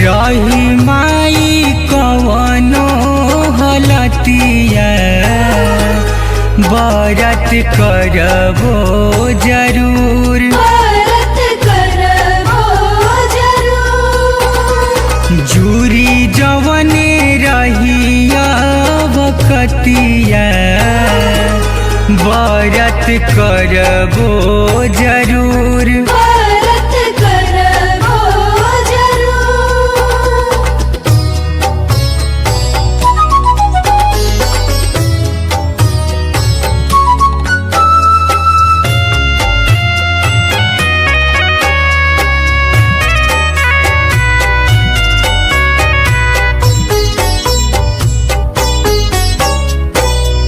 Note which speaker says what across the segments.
Speaker 1: रही माई कवनो हलतिया बरत करबो जरूर। जूरी जवने रहिया बकतिया बरत करबो जरूर।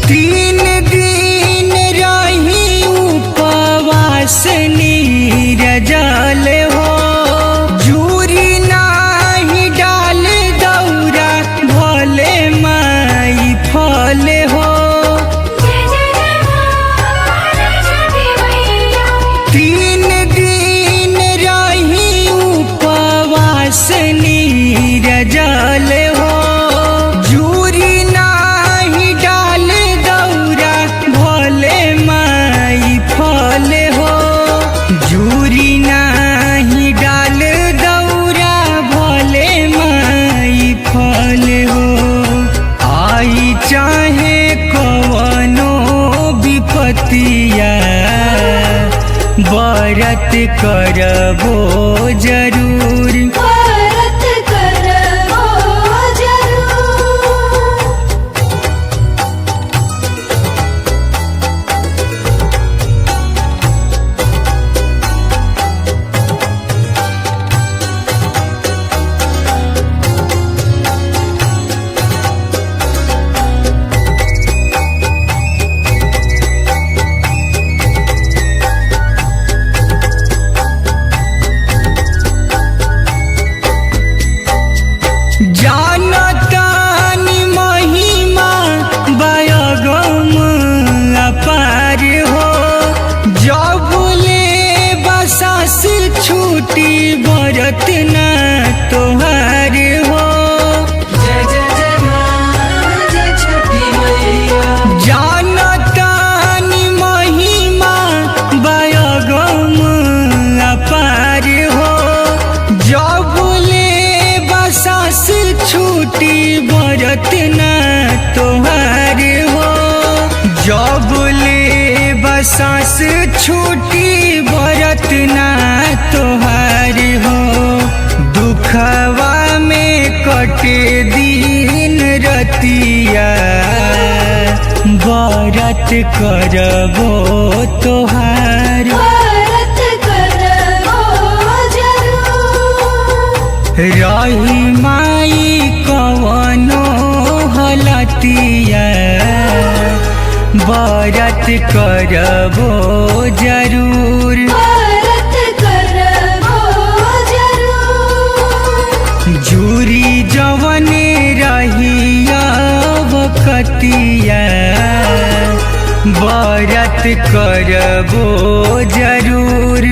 Speaker 1: तीन दिन रही उपवास नीरजल हो, जूरी नाही डाल दौरा भले माई फल हो। तीन दिन रही उपवास नीरजल हो, जूरी नाही डाल दौरा भले माई फल हो। जूरी नाही डाल दौरा भले माई फल हो। आई चाहे कवनो विपतिया बरत करबो जरूर। जानतानी महिमा बयगम अपार हो, जब ले बसास छूटी बरत न तोहार हो। जानतानी महिमा बयगम अपार हो, जब ले बसास छूटी बरत न तोहार हो। जब ले बसास छूटी बरत न तोहार हो। दुखवा में कटे दिन रतिया बरत करबो तोहार। रही माई कवनो हलतिया बरत करबो जरूर। जूरी जवने रहिया बकतिया बरत करबो जरूर।